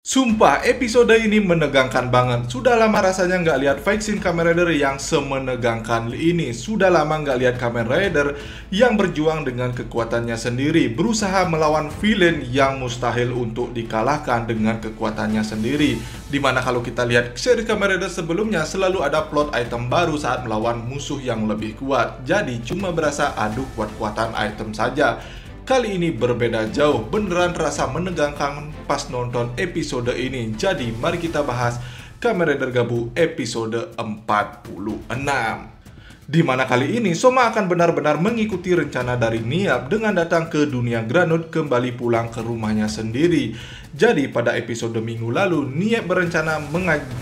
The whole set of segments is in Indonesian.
Sumpah, episode ini menegangkan banget. Sudah lama rasanya nggak lihat fight scene Kamen Rider yang semenegangkan ini. Sudah lama nggak lihat Kamen Rider yang berjuang dengan kekuatannya sendiri, berusaha melawan villain yang mustahil untuk dikalahkan dengan kekuatannya sendiri. Dimana kalau kita lihat seri Kamen Rider sebelumnya selalu ada plot item baru saat melawan musuh yang lebih kuat. Jadi cuma berasa adu kuat-kuatan item saja. Kali ini berbeda jauh, beneran terasa menegangkan pas nonton episode ini. Jadi mari kita bahas Kamen Rider Gabu episode 46. Di mana kali ini Soma akan benar-benar mengikuti rencana dari Niab dengan datang ke dunia Granut kembali pulang ke rumahnya sendiri. Jadi pada episode minggu lalu Niab berencana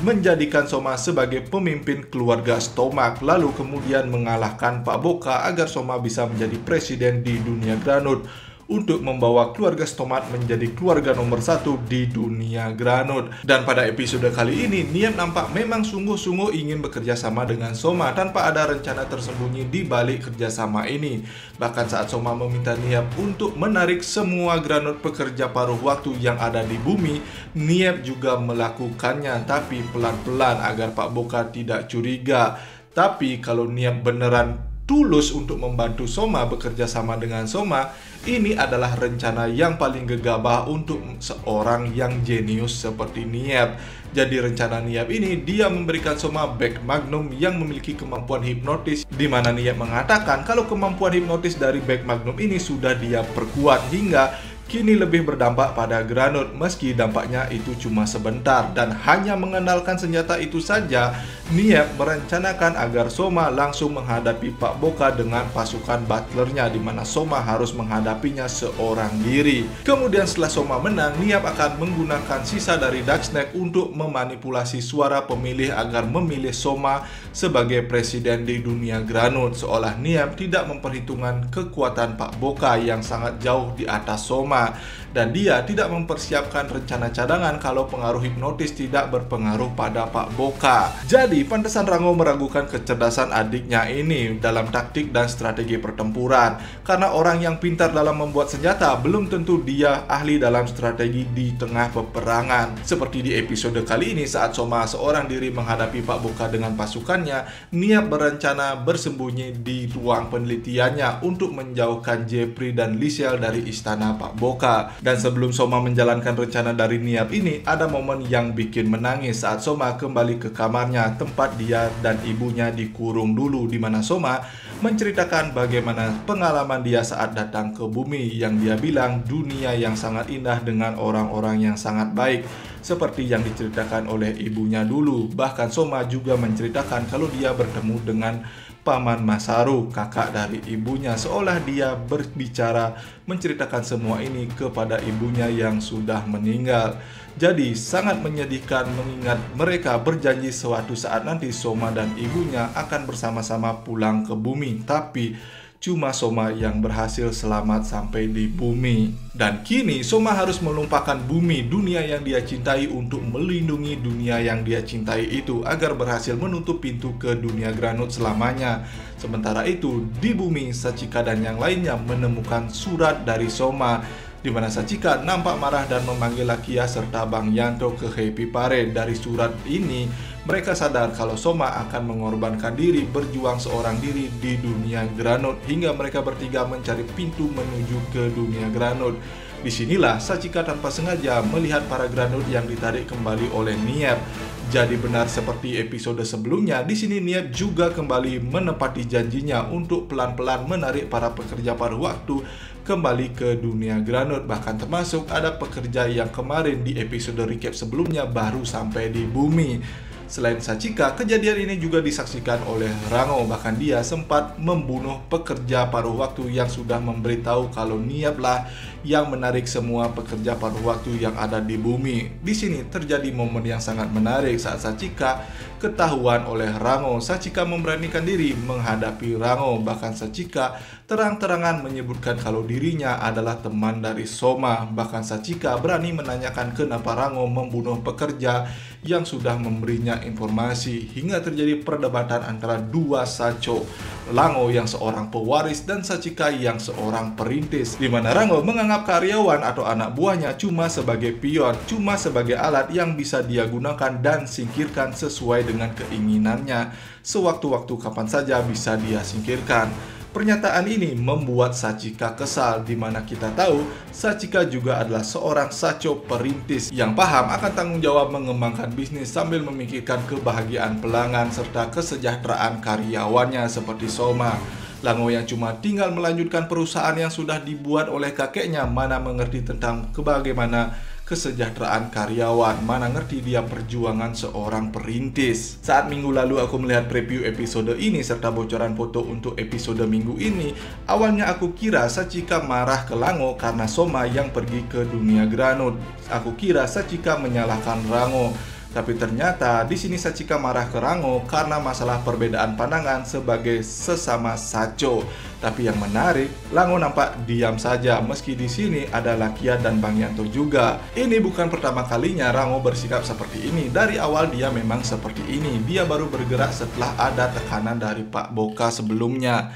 menjadikan Soma sebagai pemimpin keluarga Stomak, lalu kemudian mengalahkan Pak Boka agar Soma bisa menjadi presiden di dunia Granut untuk membawa keluarga Stomat menjadi keluarga nomor satu di dunia Granut. Dan pada episode kali ini, Niab nampak memang sungguh-sungguh ingin bekerja sama dengan Soma tanpa ada rencana tersembunyi di balik kerjasama ini. Bahkan saat Soma meminta Niab untuk menarik semua Granut pekerja paruh waktu yang ada di bumi, Niab juga melakukannya, tapi pelan-pelan agar Pak Boka tidak curiga. Tapi kalau Niab beneran tulus untuk membantu Soma bekerja sama dengan Soma, ini adalah rencana yang paling gegabah untuk seorang yang jenius seperti Niab. Jadi rencana Niab ini dia memberikan Soma Back Magnum yang memiliki kemampuan hipnotis, di mana Niab mengatakan kalau kemampuan hipnotis dari Back Magnum ini sudah dia perkuat hingga kini lebih berdampak pada Granut, meski dampaknya itu cuma sebentar. Dan hanya mengenalkan senjata itu saja, Niab merencanakan agar Soma langsung menghadapi Pak Boka dengan pasukan butlernya, di mana Soma harus menghadapinya seorang diri. Kemudian setelah Soma menang, Niab akan menggunakan sisa dari Dark Snake untuk memanipulasi suara pemilih agar memilih Soma sebagai presiden di dunia Granut, seolah Niab tidak memperhitungkan kekuatan Pak Boka yang sangat jauh di atas Soma. Dan dia tidak mempersiapkan rencana cadangan kalau pengaruh hipnotis tidak berpengaruh pada Pak Boka. Jadi pantesan Rango meragukan kecerdasan adiknya ini dalam taktik dan strategi pertempuran, karena orang yang pintar dalam membuat senjata belum tentu dia ahli dalam strategi di tengah peperangan. Seperti di episode kali ini saat Soma seorang diri menghadapi Pak Boka dengan pasukannya, Niab berencana bersembunyi di ruang penelitiannya untuk menjauhkan Jeffrey dan Liesel dari istana Pak Boka. Dan sebelum Soma menjalankan rencana dari Niab ini, ada momen yang bikin menangis saat Soma kembali ke kamarnya tempat dia dan ibunya dikurung dulu, di mana Soma menceritakan bagaimana pengalaman dia saat datang ke bumi, yang dia bilang dunia yang sangat indah dengan orang-orang yang sangat baik seperti yang diceritakan oleh ibunya dulu. Bahkan Soma juga menceritakan kalau dia bertemu dengan Paman Masaru, kakak dari ibunya, seolah dia berbicara menceritakan semua ini kepada ibunya yang sudah meninggal. Jadi sangat menyedihkan mengingat mereka berjanji suatu saat nanti Soma dan ibunya akan bersama-sama pulang ke bumi, tapi cuma Soma yang berhasil selamat sampai di bumi. Dan kini Soma harus melupakan bumi, dunia yang dia cintai, untuk melindungi dunia yang dia cintai itu agar berhasil menutup pintu ke dunia Granut selamanya. Sementara itu di bumi, Sachika dan yang lainnya menemukan surat dari Soma, di mana Sachika nampak marah dan memanggil Lakia serta Bang Yanto ke Happy Parade. Dari surat ini mereka sadar kalau Soma akan mengorbankan diri berjuang seorang diri di dunia Granut hingga mereka bertiga mencari pintu menuju ke dunia Granut. Disinilah Sachika tanpa sengaja melihat para Granut yang ditarik kembali oleh Niab. Jadi benar seperti episode sebelumnya, di sini Niab juga kembali menepati janjinya untuk pelan-pelan menarik para pekerja paruh waktu kembali ke dunia Granut. Bahkan termasuk ada pekerja yang kemarin di episode recap sebelumnya baru sampai di bumi. Selain Sachika, kejadian ini juga disaksikan oleh Rango. Bahkan dia sempat membunuh pekerja paruh waktu yang sudah memberitahu kalau Niablah yang menarik semua pekerja paruh waktu yang ada di bumi. Di sini terjadi momen yang sangat menarik saat Sachika ketahuan oleh Rango. Sachika memberanikan diri menghadapi Rango. Bahkan Sachika terang-terangan menyebutkan kalau dirinya adalah teman dari Soma. Bahkan Sachika berani menanyakan kenapa Rango membunuh pekerja yang sudah memberinya informasi, hingga terjadi perdebatan antara dua Sacho, Rango yang seorang pewaris dan Sachika yang seorang perintis, di mana Rango menganggap menganggap karyawan atau anak buahnya cuma sebagai pion, cuma sebagai alat yang bisa dia gunakan dan singkirkan sesuai dengan keinginannya. Sewaktu-waktu kapan saja bisa dia singkirkan. Pernyataan ini membuat Sachika kesal, di mana kita tahu Sachika juga adalah seorang sacho perintis yang paham akan tanggung jawab mengembangkan bisnis sambil memikirkan kebahagiaan pelanggan serta kesejahteraan karyawannya seperti Soma. Lango yang cuma tinggal melanjutkan perusahaan yang sudah dibuat oleh kakeknya, mana mengerti tentang bagaimana kesejahteraan karyawan, mana ngerti dia perjuangan seorang perintis. Saat minggu lalu aku melihat preview episode ini serta bocoran foto untuk episode minggu ini, awalnya aku kira Sachika marah ke Lango karena Soma yang pergi ke dunia Granut. Aku kira Sachika menyalahkan Rango. Tapi ternyata di sini Sachika marah ke Rango karena masalah perbedaan pandangan sebagai sesama sacho. Tapi yang menarik, Lango nampak diam saja meski di sini ada Lakia dan Bang Yanto juga. Ini bukan pertama kalinya Rango bersikap seperti ini. Dari awal dia memang seperti ini. Dia baru bergerak setelah ada tekanan dari Pak Boka sebelumnya.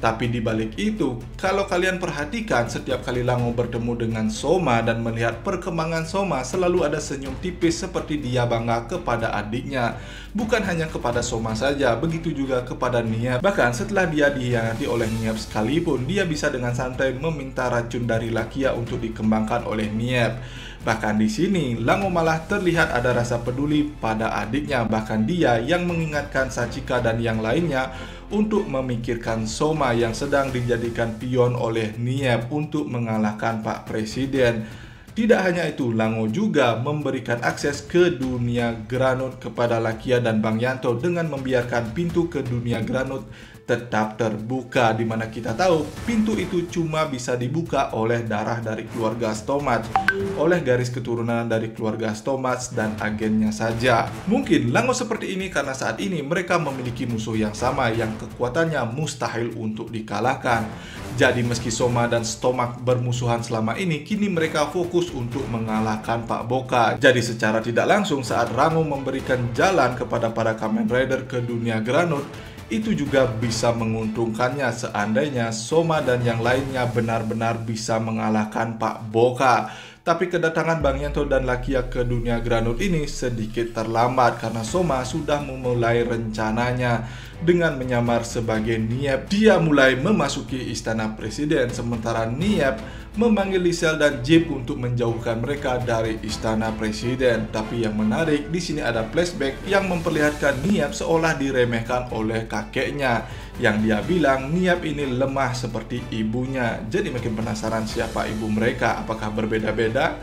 Tapi di balik itu, kalau kalian perhatikan setiap kali Lango bertemu dengan Soma dan melihat perkembangan Soma, selalu ada senyum tipis seperti dia bangga kepada adiknya. Bukan hanya kepada Soma saja, begitu juga kepada Niap. Bahkan setelah dia dihianati oleh Niap sekalipun, dia bisa dengan santai meminta racun dari Lakia untuk dikembangkan oleh Niap. Bahkan di sini, Lango malah terlihat ada rasa peduli pada adiknya. Bahkan dia yang mengingatkan Sachika dan yang lainnya untuk memikirkan Soma yang sedang dijadikan pion oleh Niap untuk mengalahkan Pak Presiden. Tidak hanya itu, Lango juga memberikan akses ke dunia Granut kepada Lakia dan Bang Yanto dengan membiarkan pintu ke dunia Granut tetap terbuka, di mana kita tahu pintu itu cuma bisa dibuka oleh darah dari keluarga Stomach, oleh garis keturunan dari keluarga Stomach dan agennya saja. Mungkin Lango seperti ini karena saat ini mereka memiliki musuh yang sama yang kekuatannya mustahil untuk dikalahkan. Jadi meski Soma dan Stomach bermusuhan selama ini, kini mereka fokus untuk mengalahkan Pak Boka. Jadi secara tidak langsung saat Rango memberikan jalan kepada para Kamen Rider ke dunia Granut, itu juga bisa menguntungkannya seandainya Soma dan yang lainnya benar-benar bisa mengalahkan Pak Boka. Tapi kedatangan Bang Yanto dan Lakia ke dunia Granut ini sedikit terlambat karena Soma sudah memulai rencananya dengan menyamar sebagai Niap. Dia mulai memasuki istana presiden sementara Niap memanggil Lisel dan Jeep untuk menjauhkan mereka dari istana presiden. Tapi yang menarik di sini ada flashback yang memperlihatkan Niap seolah diremehkan oleh kakeknya, yang dia bilang Niap ini lemah seperti ibunya. Jadi makin penasaran siapa ibu mereka, apakah berbeda-beda?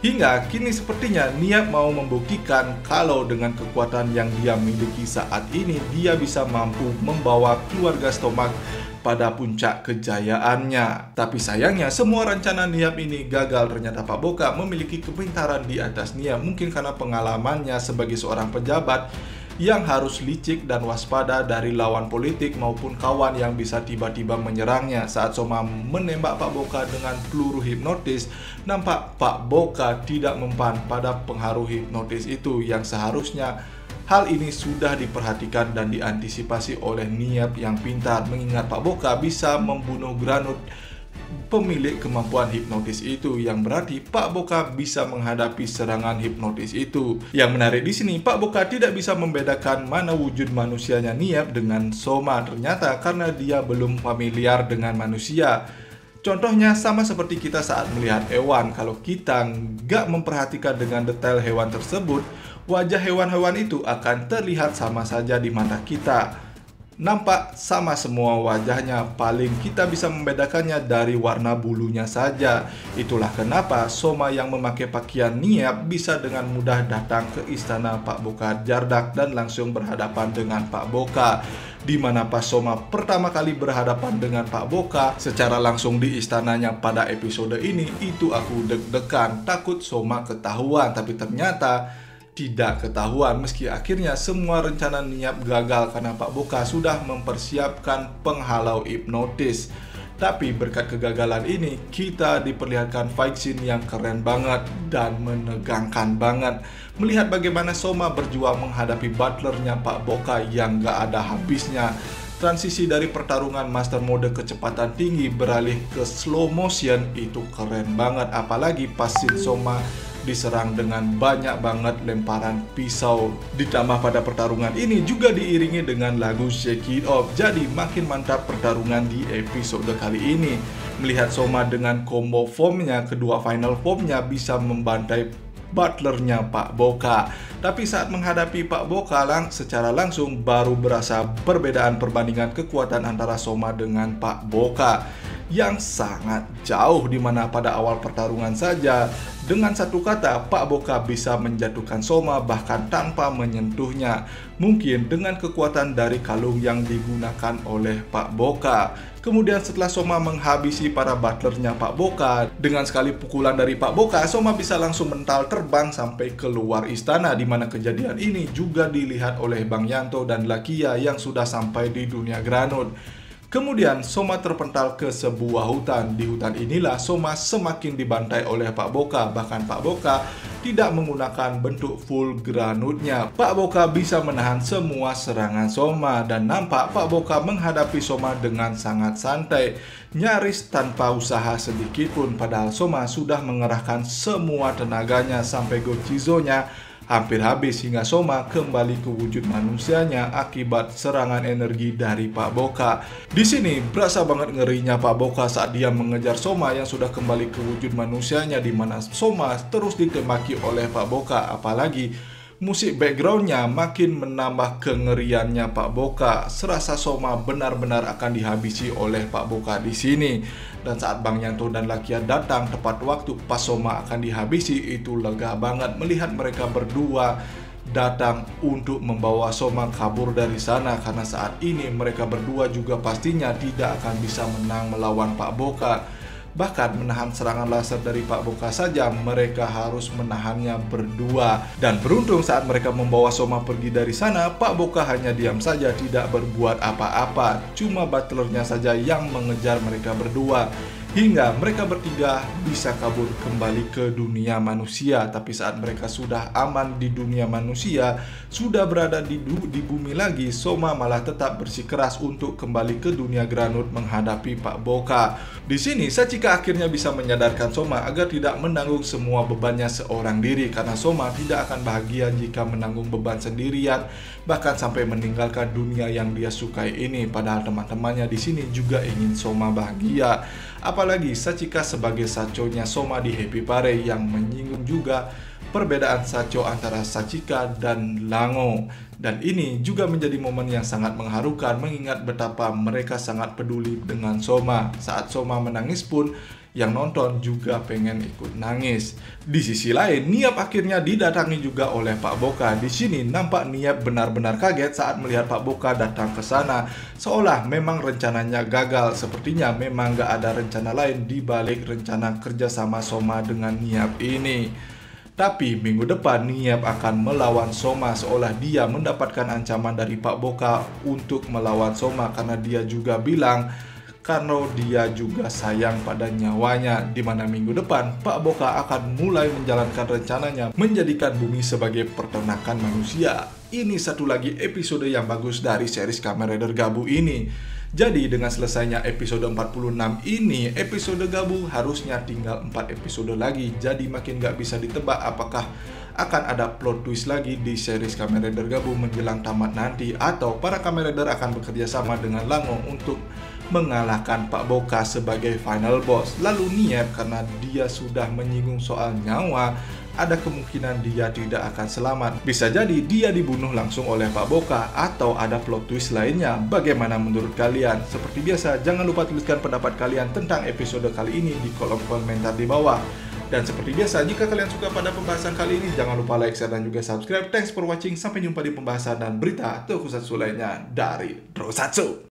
Hingga kini sepertinya Niap mau membuktikan kalau dengan kekuatan yang dia miliki saat ini, dia bisa mampu membawa keluarga Stomach pada puncak kejayaannya. Tapi sayangnya semua rencana Niap ini gagal. Ternyata Pak Boka memiliki kepintaran di atas Niap, mungkin karena pengalamannya sebagai seorang pejabat yang harus licik dan waspada dari lawan politik maupun kawan yang bisa tiba-tiba menyerangnya. Saat Soma menembak Pak Boka dengan peluru hipnotis, nampak Pak Boka tidak mempan pada pengaruh hipnotis itu, yang seharusnya hal ini sudah diperhatikan dan diantisipasi oleh Niap yang pintar, mengingat Pak Boka bisa membunuh Granut, pemilik kemampuan hipnotis itu, yang berarti Pak Boka bisa menghadapi serangan hipnotis itu. Yang menarik di sini, Pak Boka tidak bisa membedakan mana wujud manusianya Niap dengan Soma. Ternyata karena dia belum familiar dengan manusia. Contohnya sama seperti kita saat melihat hewan. Kalau kita nggak memperhatikan dengan detail hewan tersebut, wajah hewan-hewan itu akan terlihat sama saja di mata kita. Nampak sama semua wajahnya, paling kita bisa membedakannya dari warna bulunya saja. Itulah kenapa Soma yang memakai pakaian Niap bisa dengan mudah datang ke istana Pak Boka Jardak dan langsung berhadapan dengan Pak Boka. Di mana pas Soma pertama kali berhadapan dengan Pak Boka secara langsung di istananya pada episode ini, itu aku deg-degan, takut Soma ketahuan. Tapi ternyata tidak ketahuan, meski akhirnya semua rencana Niap gagal karena Pak Boka sudah mempersiapkan penghalau hipnotis. Tapi berkat kegagalan ini, kita diperlihatkan fight scene yang keren banget dan menegangkan banget. Melihat bagaimana Soma berjuang menghadapi butlernya Pak Boka yang gak ada habisnya. Transisi dari pertarungan master mode kecepatan tinggi beralih ke slow motion itu keren banget, apalagi pas Shin Soma diserang dengan banyak banget lemparan pisau. Ditambah pada pertarungan ini juga diiringi dengan lagu Shake It Off. Jadi makin mantap pertarungan di episode kali ini. Melihat Soma dengan combo formnya, kedua final formnya bisa membantai butlernya Pak Boka. Tapi saat menghadapi Pak Boka secara langsung baru berasa perbedaan perbandingan kekuatan antara Soma dengan Pak Boka yang sangat jauh, dimana pada awal pertarungan saja dengan satu kata Pak Boka bisa menjatuhkan Soma bahkan tanpa menyentuhnya, mungkin dengan kekuatan dari kalung yang digunakan oleh Pak Boka. Kemudian setelah Soma menghabisi para butlernya Pak Boka, dengan sekali pukulan dari Pak Boka, Soma bisa langsung mental terbang sampai keluar istana, di mana kejadian ini juga dilihat oleh Bang Yanto dan Lakia yang sudah sampai di dunia Granut. Kemudian Soma terpental ke sebuah hutan. Di hutan inilah Soma semakin dibantai oleh Pak Boka. Bahkan Pak Boka tidak menggunakan bentuk full granutnya. Pak Boka bisa menahan semua serangan Soma, dan nampak Pak Boka menghadapi Soma dengan sangat santai, nyaris tanpa usaha sedikit pun. Padahal Soma sudah mengerahkan semua tenaganya sampai Gochizo-nya hampir habis hingga Soma kembali ke wujud manusianya akibat serangan energi dari Pak Boka. Di sini berasa banget ngerinya Pak Boka saat dia mengejar Soma yang sudah kembali ke wujud manusianya, di mana Soma terus ditembaki oleh Pak Boka. Apalagi musik backgroundnya makin menambah kengeriannya Pak Boka. Serasa Soma benar-benar akan dihabisi oleh Pak Boka di sini. Dan saat Bang Yanto dan Lakia datang tepat waktu pas Soma akan dihabisi, itu lega banget melihat mereka berdua datang untuk membawa Soma kabur dari sana, karena saat ini mereka berdua juga pastinya tidak akan bisa menang melawan Pak Boka. Bahkan menahan serangan laser dari Pak Boka saja mereka harus menahannya berdua. Dan beruntung saat mereka membawa Soma pergi dari sana, Pak Boka hanya diam saja, tidak berbuat apa-apa. Cuma butlernya saja yang mengejar mereka berdua, hingga mereka bertiga bisa kabur kembali ke dunia manusia. Tapi saat mereka sudah aman di dunia manusia, sudah berada di bumi lagi, Soma malah tetap bersikeras untuk kembali ke dunia Granut menghadapi Pak Boka. Di sini Sachika akhirnya bisa menyadarkan Soma agar tidak menanggung semua bebannya seorang diri, karena Soma tidak akan bahagia jika menanggung beban sendirian, bahkan sampai meninggalkan dunia yang dia sukai ini. Padahal teman-temannya di sini juga ingin Soma bahagia. Apalagi Sachika sebagai saconya Soma di Happy Parade yang menyinggung juga perbedaan saco antara Sachika dan Lango. Dan ini juga menjadi momen yang sangat mengharukan mengingat betapa mereka sangat peduli dengan Soma. Saat Soma menangis pun yang nonton juga pengen ikut nangis. Di sisi lain, Niap akhirnya didatangi juga oleh Pak Boka. Di sini nampak Niap benar-benar kaget saat melihat Pak Boka datang ke sana, seolah memang rencananya gagal. Sepertinya memang gak ada rencana lain di balik rencana kerjasama Soma dengan Niap ini. Tapi minggu depan Niap akan melawan Soma, seolah dia mendapatkan ancaman dari Pak Boka untuk melawan Soma, karena dia juga bilang karena dia juga sayang pada nyawanya, di mana minggu depan Pak Boka akan mulai menjalankan rencananya menjadikan bumi sebagai peternakan manusia. Ini satu lagi episode yang bagus dari series Kamen Rider Gabu ini. Jadi dengan selesainya episode 46 ini, episode Gabu harusnya tinggal 4 episode lagi. Jadi makin gak bisa ditebak apakah akan ada plot twist lagi di series Kamen Rider Gabu menjelang tamat nanti, atau para Kamen Rider akan bekerja sama dengan Lango untuk mengalahkan Pak Boka sebagai final boss. Lalu Niap, karena dia sudah menyinggung soal nyawa, ada kemungkinan dia tidak akan selamat. Bisa jadi dia dibunuh langsung oleh Pak Boka, atau ada plot twist lainnya. Bagaimana menurut kalian? Seperti biasa, jangan lupa tuliskan pendapat kalian tentang episode kali ini di kolom komentar di bawah. Dan seperti biasa, jika kalian suka pada pembahasan kali ini, jangan lupa like, share, dan juga subscribe. Thanks for watching. Sampai jumpa di pembahasan dan berita tokusatsu lainnya dari Drosatsu.